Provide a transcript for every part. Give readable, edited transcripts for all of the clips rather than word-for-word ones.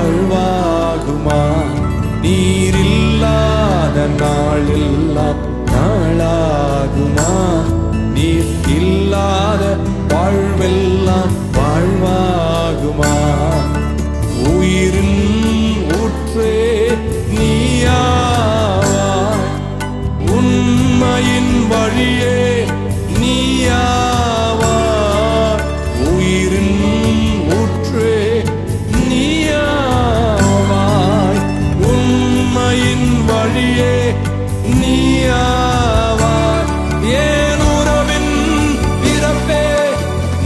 வாழ்வாகுமா? நீரில்லாத நாளெல்லாம் நாளாகுமா? நீர் இல்லாத வாழ்வெல்லாம் வாழ்வாகுமா? உயிரின் ஊற்றே நீயாவாய், உண்மையின் வழியே நீயாவாய். உயிரின் ஊற்றே நீயாவாய், உண்மையின் வழியே நீயாவாய். ஏன் உறவின் பிறப்பே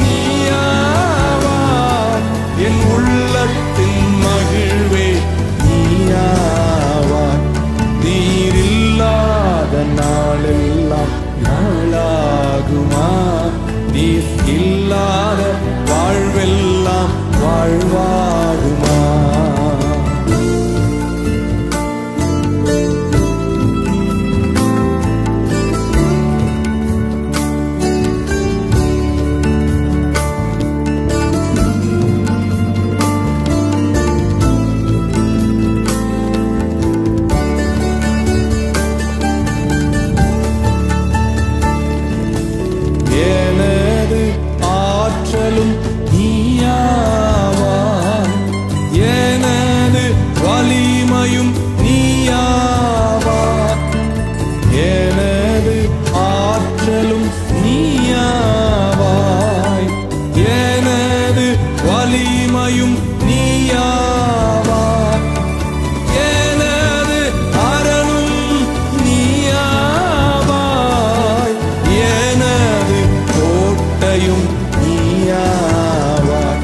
நீயாவாய், என் உள்ளத்தின் மகிழ்வே நீயாவாய். நீரில்லாத நாளெல்லாம் நாளாகுமா? நீர் இல்லாத வாழ்வெல்லாம் வாழ்வாகுமா? எனது ஆற்றலும் நீயாவாய், எனது வலிமையும் நீயாவாய். எனது ஆற்றலும் நீயாவாய், எனது வலிமையும் நீயாவாய். எனது அரணும் நீயாவாய், எனது கோட்டையும் நீயாவாய்.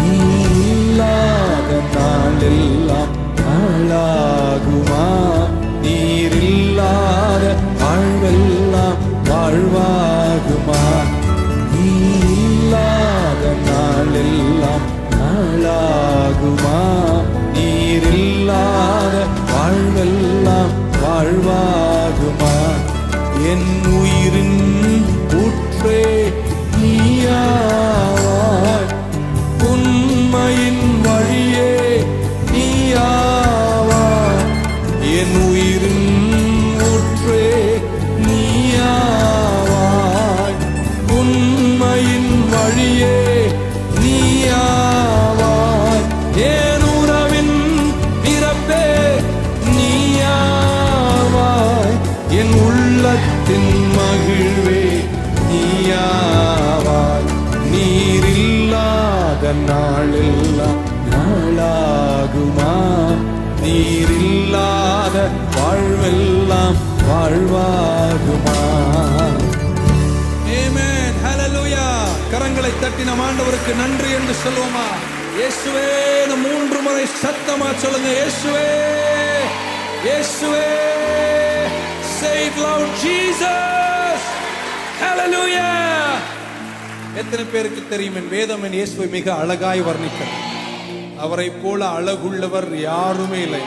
நீரில்லாத நாளெல்லாம் நாளாகுமா? நீரில்லாத வாழ்வெல்லாம் வாழ்வாகுமா? நீரில்லாத நாளெல்லாம் நாளாகுமா? நீரில்லாத வாழ்வெல்லாம் வாழ்வாகுமா? என் உயிரின் ஊற்றே நீயாவாய், உண்மையின் வழியே நீயாவாய். என் உயிரின் ஊற்றே நீயாவாய், உண்மையின் வழியே நீயாவாய். என் உறவின் பிறப்பே நீயாவாய், என் உள்ளத்தின் மகிழ்வே நீயாவாய். நீரில்லாத நாளெல்லாம் நாளாகுமா? நீரில்லாத வாழ்வெல்லாம் வாழ்வாகுமா? ஆமென், ஹல்லேலூயா. கரங்களை தட்டி நம் ஆண்டவருக்கு நன்றி என்று சொல்லுவோமா? இயேசுவே, இந்த 3 முறை சத்தமா சொல்லுங்க. இயேசுவே, இயேசுவே. Say it loud, Jesus. Hallelujah. எத்தனை பேருக்கு தெரியும் என் வேதம் என் இயேசுவை மிக அழகாய் வர்ணிக்கிறது. அவரை போல அழகுள்ளவர் யாருமே இல்லை.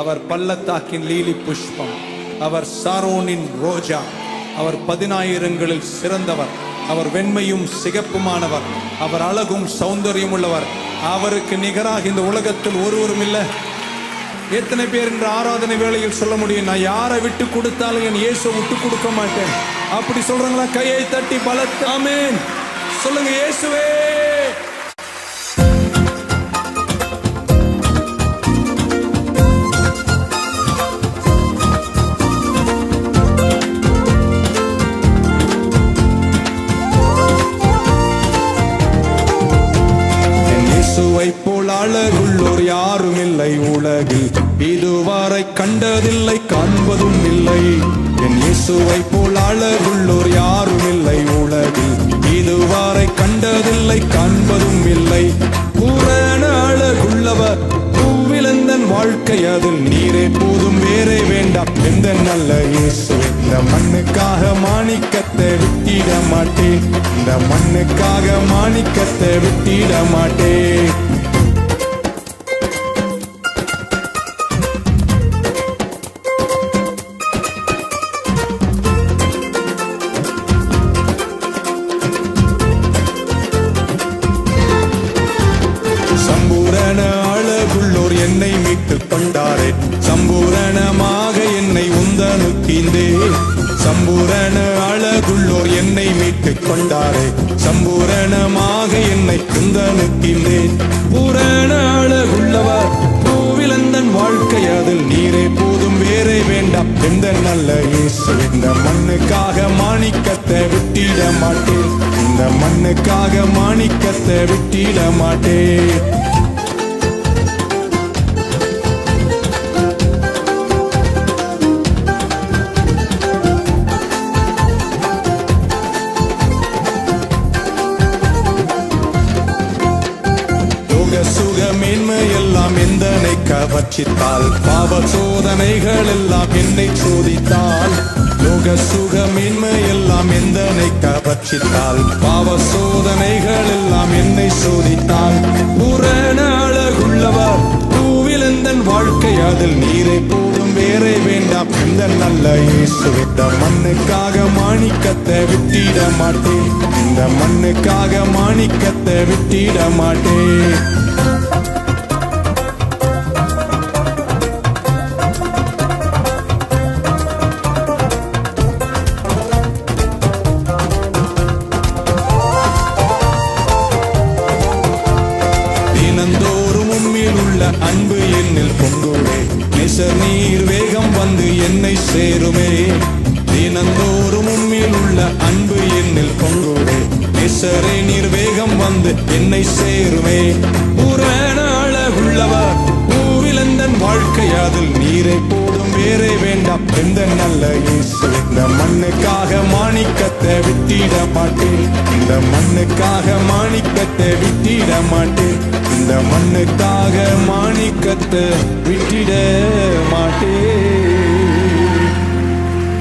அவர் பள்ளத்தாக்கின் லீலி புஷ்பம், அவர் சாரோனின் ரோஜா, அவர் 10,000ங்களில் சிறந்தவர், அவர் வெண்மையும் சிகப்புமானவர், அவர் அழகும் சௌந்தரியம் உள்ளவர். அவருக்கு நிகராக இந்த உலகத்தில் ஒருவரும் இல்லை. எத்தனை பேர் இந்த ஆராதனை வேளையில் சொல்ல முடியும், நான் யாரை விட்டு கொடுத்தாலும் என் இயேசுவை விட்டு கொடுக்க மாட்டேன்? அப்படி சொல்றாங்களா? கையை தட்டி பலத்த ஆமென் சொல்லுங்க. இயேசுவே. போல் அழகுள்ளோர் யாரும் இல்லை உலகில், இதுவரை கண்டதில்லை காண்பதும் இல்லை. என் இயேசுவை போல் அழகுள்ளோர் யாரும் இல்லை உலகில், இதுவரை கண்டதில்லை காண்பதும் இல்லை. பூரண அழகுள்ளவர் பூவிலந்தன் வாழ்க்கை, அதில் நீரே போதும் வேறே வேண்டாம். எந்த நல்ல இயேசு, இந்த மண்ணுக்காக மாணிக்கத்தை விட்டிட மாட்டேன், இந்த மண்ணுக்காக மாணிக்கத்தை விட்டிட மாட்டேன். சம்பூரண அழகு என்னை மீட்டுக் கொண்டாரே. சம்பூரணமாக என்னை உந்தனுக்கிந்தே. சம்பூரண அழகுள்ளோர் என்னை மீட்டுக் கொண்டாரே. சம்பூரணமாக என்னை உந்தனுக்கின்றேன். பூரண அழகுள்ளவர் பூவிலந்தன் வாழ்க்கை அதில் நீரே போதும் வேறே வேண்டாம். எந்த நல்ல இயேசு இந்த மண்ணுக்காக மாணிக்கத்தை விட்டிட மாட்டேன். இந்த மண்ணுக்காக மாணிக்கத்தை விட்டிட மாட்டேன். சுகமேன்மை எல்லாம் எந்தனை கவர்ச்சித்தால், பாவ சோதனைகள் எல்லாம் என்னை சோதித்தால். லோக சுகமேன்மை எல்லாம் எந்தனை கவர்ச்சித்தால், பாவ சோதனைகள் எல்லாம் என்னை சோதித்தால். பூரண அழகுள்ளவர் பூவிலந்தன் வாழ்க்கை அதில் நீரே போதும் வேறே வேண்டாம். இந்த நல்ல இயேசு இந்த மண்ணுக்காக மாணிக்கத்தை விட்டிட மாட்டேன். இந்த மண்ணுக்காக மாணிக்கத்தை விட்டிட மாட்டேன். தினந்தோறும் உம்மில் உள்ள அன்பு என்னில் பொங்குவே. நேசர் நீர் வேகம் வந்து என்னை சேருமே. தினந்தோறும் உம்மில் உள்ள அன்பு என்னில் பொங்குவே. நேசரே நீர் வேகம் வந்து என்னை சேருமே. பூரண அழகுள்ளவர் பூவிலந்தன் வாழ்க்கை அதில் நீரை போதும் வேறே வேண்டாம். எந்த நல்ல இயேசு இந்த மண்ணுக்காக மாணிக்கத்தை விட்டிட மாட்டேன். இந்த மண்ணுக்காக மாணிக்கத்தை விட்டிட மாட்டேன். இந்த மண்ணுக்காக மாணிக்கத்தை விட்டிட மாட்டேன்.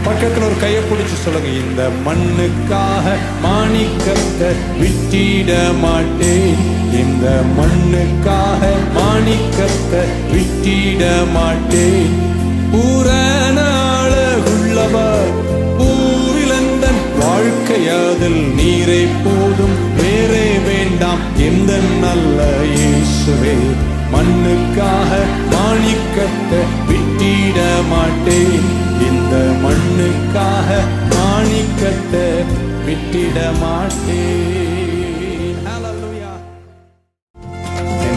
பக்கத்துல ஒரு கையை பிடிச்சு சொல்லுங்க, இந்த மண்ணுக்காக மாணிக்கத்தை விட்டிட மாட்டேன். இந்த மண்ணுக்காக மாணிக்கத்தை விட்டிட மாட்டேன். பூரண அழகுள்ளவர் பூவிலந்தன் வாழ்க்கை அதில் நீரை போதும் வேறே வேண்டாம். எந்த நல்ல இயேசுவே மண்ணுக்காக மாணிக்கத்தை விட்டிட மாட்டேன். இந்த மண்ணுக்காக மாணிக்கத்தை விட்டிட மாட்டேன். ஹல்லேலூயா.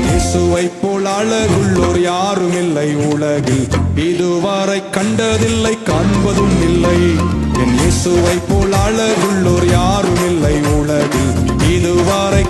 இயேசுவை போல் அழகுள்ளோர் யாரும் இல்லை உலகில். இதுவரை கண்டதில்லை, காண்பதும் இல்லை. என் இயேசுவை போல் அழகுள்ளோர் யாரும் இல்லை உலகில். இதுவரை